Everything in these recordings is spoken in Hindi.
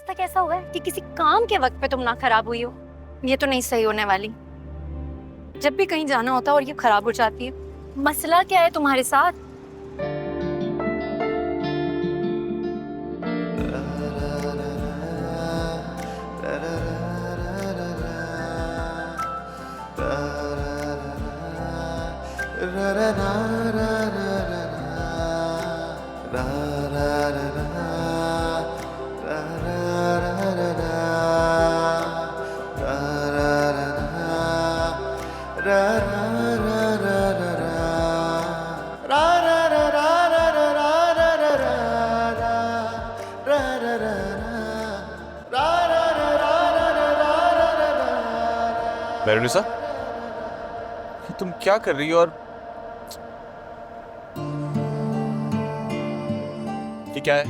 तक ऐसा हुआ है कि किसी काम के वक्त पे तुम ना खराब हुई हो? ये तो नहीं सही होने वाली। जब भी कहीं जाना होता है और ये खराब हो जाती है। मसला क्या है तुम्हारे साथ? मेहरुनिसा, तुम क्या कर रही हो? और ये क्या है?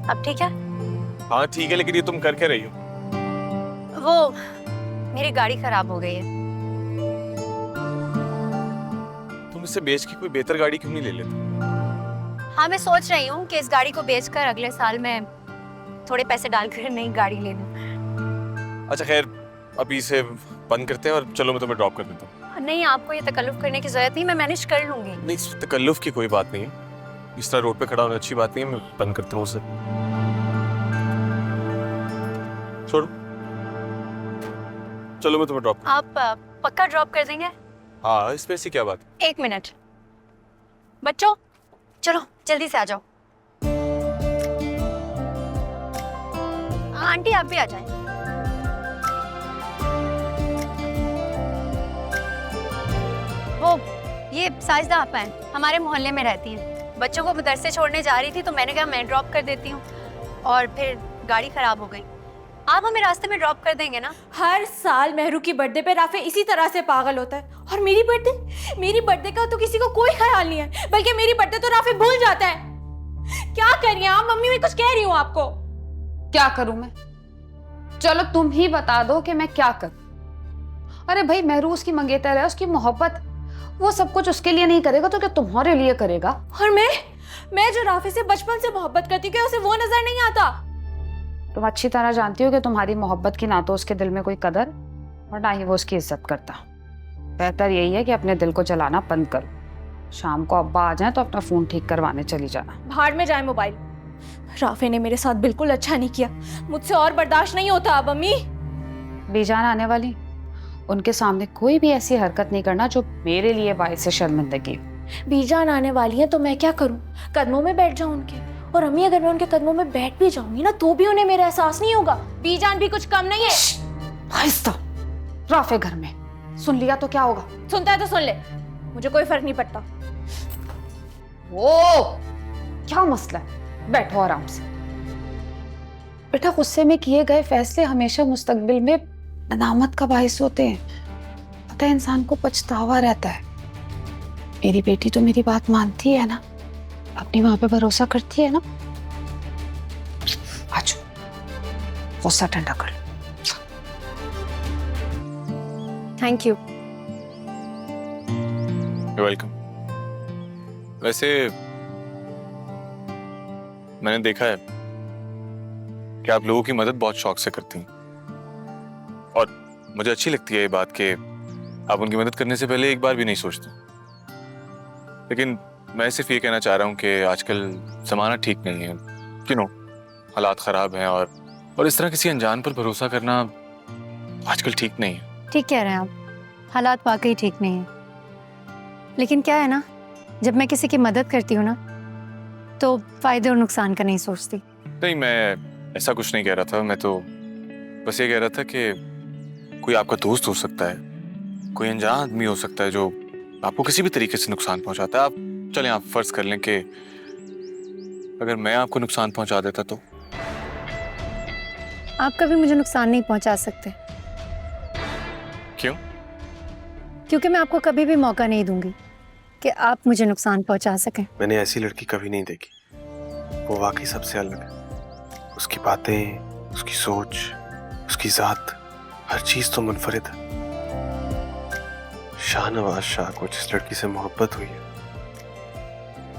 अब ठीक है? हाँ ठीक है, लेकिन ये तुम कर क्या रही हो? वो मेरी गाड़ी खराब हो गई है। तुम इसे बेच के कोई बेहतर गाड़ी क्यों नहीं ले लेते? हाँ, मैं सोच रही हूँ कि इस गाड़ी को बेचकर अगले साल मैं थोड़े पैसे डालकर नई गाड़ी ले लूँ। अच्छा खैर, अभी इसे बंद करते हैं और चलो मैं तुम्हें ड्रॉप कर देता हूँ। नहीं, आपको ये तकल्लुफ करने की जरूरत नहीं, मैं मैनेज कर लूंगी। नहीं, इस तकल्लुफ की कोई बात नहीं है। इस तरह रोड पे खड़ा होना अच्छी बात नहीं है। मैं बंद करता हूँ उसे। छोड़ो, चलो मैं तुम्हें ड्रॉप। आप पक्का ड्रॉप कर देंगे? हाँ, इसमें ऐसी क्या बात? 1 मिनट। बच्चों चलो जल्दी से आ जाओ। आंटी आप भी आ जाएं। वो ये साजिदा आपा हैं, हमारे मोहल्ले में रहती हैं। बच्चों को मदरसे छोड़ने जा रही थी तो मैंने कहा मैं ड्रॉप कर देती हूँ, और फिर गाड़ी खराब हो गई। आप हमें रास्ते में ड्रॉप कर देंगे ना? हर साल मेहरू की बर्थडे पे राफे इसी तरह से पागल होता है, और मेरी बर्थडे का तो किसी को कोई ख्याल नहीं है, बल्कि मेरी बर्थडे तो राफे भूल जाता है। क्या करिए आप? मम्मी मैं कुछ कह रही हूँ आपको। क्या करूं मैं? चलो तुम ही बता दो कि मैं क्या करूं। अरे भाई, मेहरू उसकी मंगेतर है, उसकी मोहब्बत, वो सब कुछ उसके लिए नहीं करेगा तो क्या तुम्हारे लिए करेगा? और मैं जो राफे से बचपन से मोहब्बत करती हूँ, क्या उसे वो नजर नहीं आता? तुम अच्छी तरह जानती हो कि तुम्हारी मोहब्बत की ना तो उसके दिल में कोई कदर और ना ही वो उसकी इज्जत करता। बेहतर यही है कि अपने दिल को जलाना बंद करो। शाम को अब्बा आ जाए तो अपना फोन ठीक करवाने चली जाना। भाड़ में जाए मोबाइल। राफे ने मेरे साथ बिल्कुल अच्छा नहीं किया, मुझसे और बर्दाश्त नहीं होता अब। अम्मी बीजान आने वाली, उनके सामने कोई भी ऐसी हरकत नहीं करना जो मेरे लिए बाइस शर्मिंदगी हो। बीजान आने वाली है तो मैं क्या करूं? कदमों में बैठ जाऊं उनके? और अम्मी अगर मैं उनके कदमों में बैठ भी जाऊंगी ना तो भी उन्हें मेरा एहसास नहीं होगा। बीजान भी कुछ कम नहीं है। आहिस्ता, राफे घर में, सुन लिया तो क्या होगा? सुनता है तो सुन ले, मुझे कोई फर्क नहीं पड़ता। ओ, क्या मसला है? बैठो आराम से। बेटा, गुस्से में किए गए फैसले हमेशा मुस्तकबिल में नदामत का बायस होते हैं। पता है, इंसान को पछतावा रहता है। मेरी बेटी तो मेरी बात मानती है ना, अपनी माँ पे भरोसा करती है ना। आज गुस्सा ठंडा कर लो। Thank you. वेलकम। वैसे मैंने देखा है कि आप लोगों की मदद बहुत शौक से करती हैं, और मुझे अच्छी लगती है ये बात कि आप उनकी मदद करने से पहले एक बार भी नहीं सोचते। लेकिन मैं सिर्फ ये कहना चाह रहा हूँ कि आजकल ज़माना ठीक नहीं है, हालात ख़राब हैं, और इस तरह किसी अनजान पर भरोसा करना आजकल ठीक नहीं है। ठीक कह रहे हैं आप, हालात वाकई ठीक नहीं है। लेकिन क्या है ना, जब मैं किसी की मदद करती हूँ ना तो फायदे और नुकसान का नहीं सोचती। नहीं, मैं ऐसा कुछ नहीं कह रहा था। मैं तो बस ये कह रहा था कि कोई आपका दोस्त हो सकता है, कोई अनजान आदमी हो सकता है जो आपको किसी भी तरीके से नुकसान पहुंचाता है। आप चलें, आप फर्ज कर लें कि अगर मैं आपको नुकसान पहुंचा देता तो? आप कभी मुझे नुकसान नहीं पहुंचा सकते। क्यों? क्योंकि मैं आपको कभी भी मौका नहीं दूंगी कि आप मुझे नुकसान पहुंचा सकें। मैंने ऐसी लड़की कभी नहीं देखी। वो वाकई सबसे अलग है। उसकी बातें, उसकी सोच, उसकी जात, हर चीज तो मुनफरिद है। शाहनवाज शाह को जिस लड़की से मोहब्बत हुई है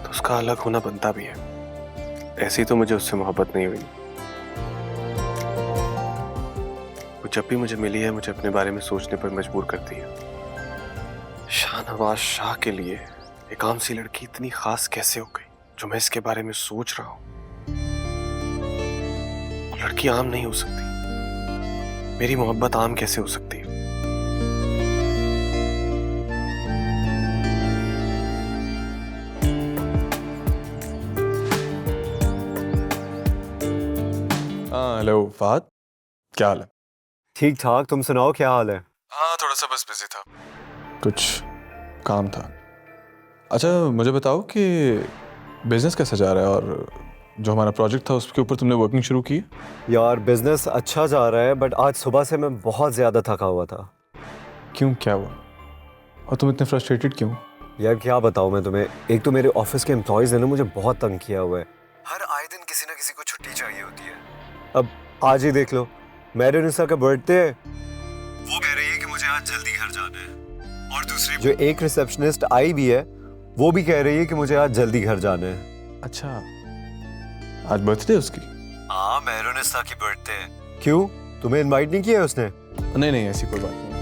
तो उसका अलग होना बनता भी है। ऐसी तो मुझे उससे मोहब्बत नहीं हुई। जब भी मुझे मिली है मुझे अपने बारे में सोचने पर मजबूर करती है। शाहनवाज शाह के लिए एक आम सी लड़की इतनी खास कैसे हो गई जो मैं इसके बारे में सोच रहा हूं? वो लड़की आम नहीं हो सकती। मेरी मोहब्बत आम कैसे हो सकती है? हाँ हेलो फहद, क्या हाल है? ठीक ठाक, तुम सुनाओ क्या हाल है? हाँ थोड़ा सा बस बिजी था, कुछ काम था। अच्छा मुझे बताओ कि बिजनेस कैसा जा रहा है और जो हमारा प्रोजेक्ट था उसके ऊपर तुमने वर्किंग शुरू की? यार बिजनेस अच्छा जा रहा है बट आज सुबह से मैं बहुत ज़्यादा थका हुआ था। क्यों, क्या हुआ? और तुम इतने फ्रस्ट्रेटेड क्यों? यार क्या बताऊँ मैं तुम्हें, एक तो मेरे ऑफिस के एम्प्लॉयज़ ने मुझे बहुत तंग किया हुआ है। हर आए दिन किसी ना किसी को छुट्टी चाहिए होती है। अब आज ही देख लो, मैरिनिसा का बर्थडे है, वो कह रही है कि मुझे आज जल्दी घर जाना है। और दूसरी जो एक रिसेप्शनिस्ट आई भी है वो भी कह रही है कि मुझे आज जल्दी घर जाना है। अच्छा आज बर्थडे उसकी? हाँ मैरिनिसा की बर्थडे है। क्यों, तुम्हें इनवाइट नहीं किया है उसने? नहीं नहीं ऐसी कोई बात नहीं।